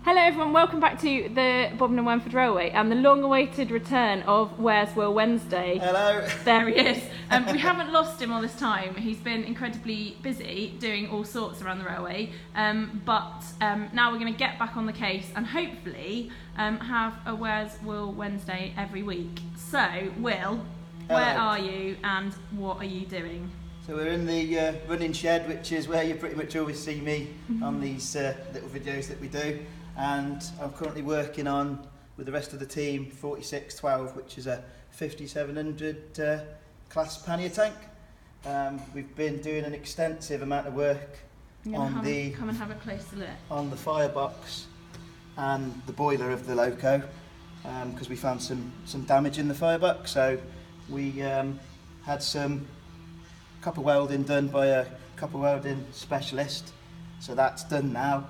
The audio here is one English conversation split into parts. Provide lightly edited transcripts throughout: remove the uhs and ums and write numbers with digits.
Hello everyone, welcome back to the Bodmin Wenford Railway and the long-awaited return of Where's Will Wednesday. Hello. There he is. We haven't lost him all this time. He's been incredibly busy doing all sorts around the railway, but now we're going to get back on the case and hopefully have a Where's Will Wednesday every week. So, Will, where are you and what are you doing? So we're in the running shed, which is where you pretty much always see me on these little videos that we do. And I'm currently working on, with the rest of the team, 4612, which is a 5700 class pannier tank. We've been doing an extensive amount of work on come and have a closer look on the firebox and the boiler of the loco, because we found some damage in the firebox. So we had copper welding done by a copper welding specialist. So that's done now.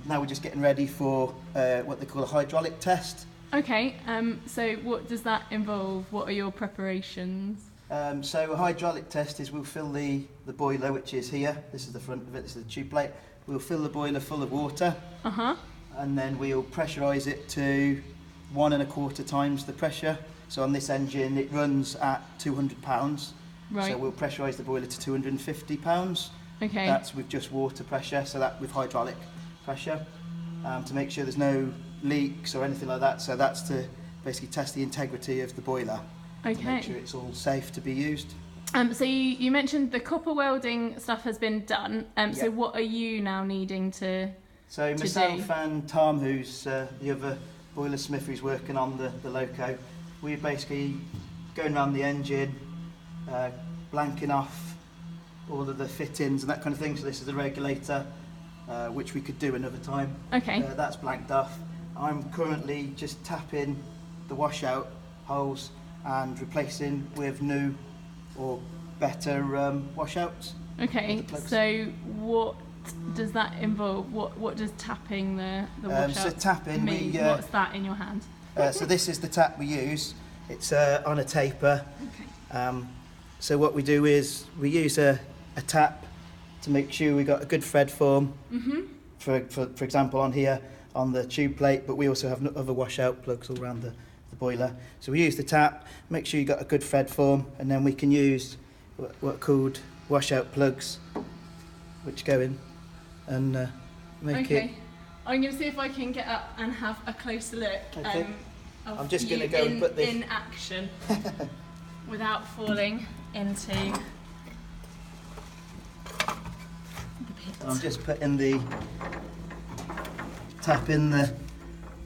Now we're just getting ready for what they call a hydraulic test. Okay, so what does that involve? What are your preparations? So a hydraulic test is we'll fill the boiler, which is here. This is the front of it, this is the tube plate. We'll fill the boiler full of water, and then we'll pressurise it to 1 1/4 times the pressure. So on this engine it runs at 200 pounds. Right. So we'll pressurise the boiler to 250 pounds. Okay. That's with just water pressure, so that with hydraulic pressure, to make sure there's no leaks or anything like that. So that's to basically test the integrity of the boiler. Okay. To make sure it's all safe to be used. So you mentioned the copper welding stuff has been done. So what are you now needing to myself do? And Tom, who's the other boiler smith who's working on the loco, we're basically going around the engine, blanking off all of the fittings and that kind of thing. So this is the regulator, which we could do another time. Okay. That's blanked off. I'm currently just tapping the washout holes and replacing with new or better washouts. Okay. So what does that involve? What does tapping the washout so tapping mean? What's that in your hand? So this is the tap we use. It's on a taper. Okay. So what we do is we use a tap to make sure we got a good thread form. For example, on here on the tube plate, but we also have other washout plugs all around the boiler. So we use the tap, make sure you got a good thread form, and then we can use what are called washout plugs, which go in and make it. I'm going to see if I can get up and have a closer look. Okay. I'm just going to go and put this in action without falling into the pit. I'm just putting the tap in the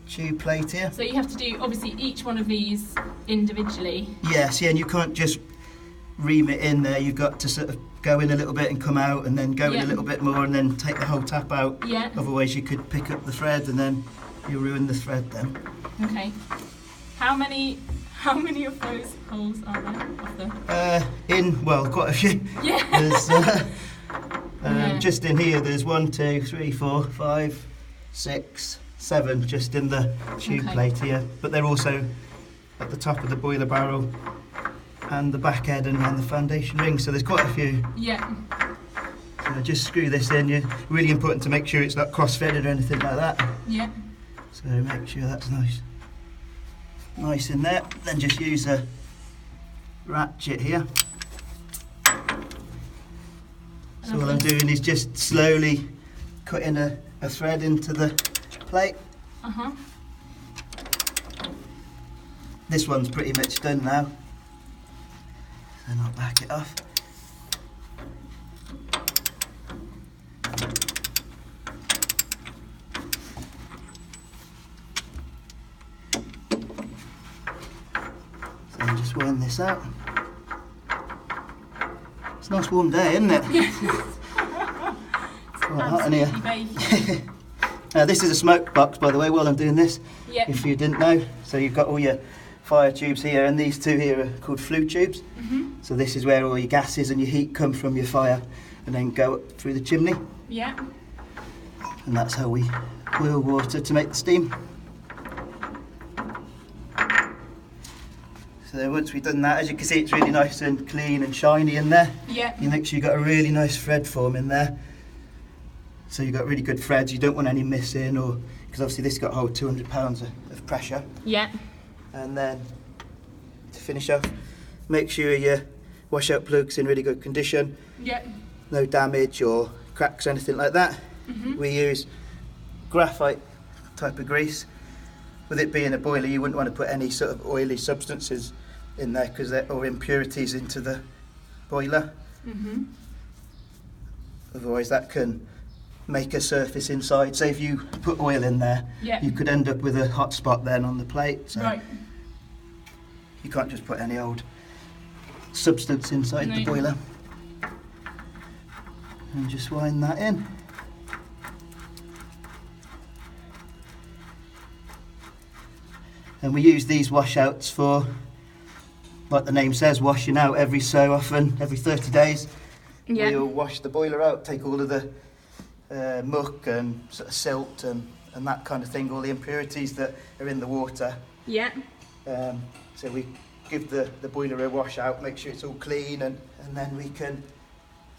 tube plate here. So you have to do obviously each one of these individually. Yes, yeah, and you can't just ream it in there. You've got to sort of go in a little bit and come out, and then go in a little bit more, and then take the whole tap out. Yeah. Otherwise, you could pick up the thread, and then you ruin the thread then. Okay. How many of those holes are there? Well, quite a few. Yeah. There's just in here. There's 1, 2, 3, 4, 5, 6, 7 just in the tube plate here. But they're also at the top of the boiler barrel and the back head and around the foundation ring. So there's quite a few. Yeah. So just screw this in. It's really important to make sure it's not cross-threaded or anything like that. Yeah. So make sure that's nice in there. Then just use a ratchet here. So all I'm doing is just slowly cutting a thread into the plate. This one's pretty much done now. Then I'll back it off. So I'm just weighing this out. It's a nice warm day, isn't it? Yes. It's quite hot in here. This is a smoke box, by the way, while I'm doing this, if you didn't know. So you've got all your fire tubes here, and these two here are called flue tubes. So this is where all your gases and your heat come from your fire and then go up through the chimney. Yeah. And that's how we boil water to make the steam. So once we've done that, as you can see, it's really nice and clean and shiny in there. Yeah. You make sure you've got a really nice thread form in there. so you've got really good threads. You don't want any missing, or because obviously this got to hold 200 pounds of pressure. Yeah. And then to finish off, make sure your washout plug's in really good condition. Yeah. No damage or cracks or anything like that. We use graphite type of grease. With it being a boiler, you wouldn't want to put any sort of oily substances in there because or impurities into the boiler. Otherwise that can make a surface inside. Say if you put oil in there, you could end up with a hot spot then on the plate. So you can't just put any old substance inside the boiler. And just wind that in. And we use these washouts for, like the name says, washing out every so often, every 30 days. We'll wash the boiler out, take all of the muck and sort of silt and that kind of thing, all the impurities that are in the water. So we give the boiler a wash out, make sure it's all clean, and then we can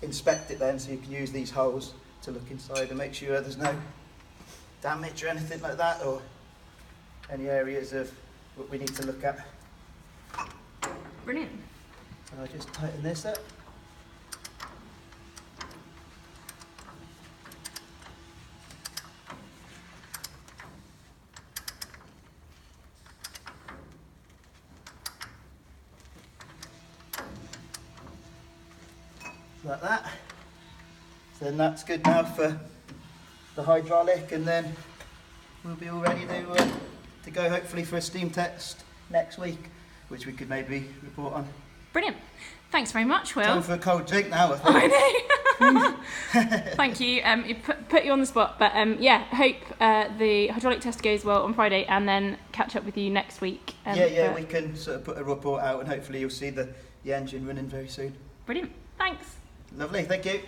inspect it then, so you can use these holes to look inside and make sure there's no damage or anything like that, or any areas of what we need to look at. Brilliant. So I'll just tighten this up. Like that. So then that's good now for the hydraulic, and then we'll be all ready to go hopefully for a steam test next week, which we could maybe report on. Brilliant. Thanks very much, Will. Time for a cold drink now, I think. I know. Thank you. It put you on the spot, but yeah, hope the hydraulic test goes well on Friday, and then catch up with you next week. We can sort of put a report out, and hopefully you'll see the engine running very soon. Brilliant. Thanks. Lovely, thank you.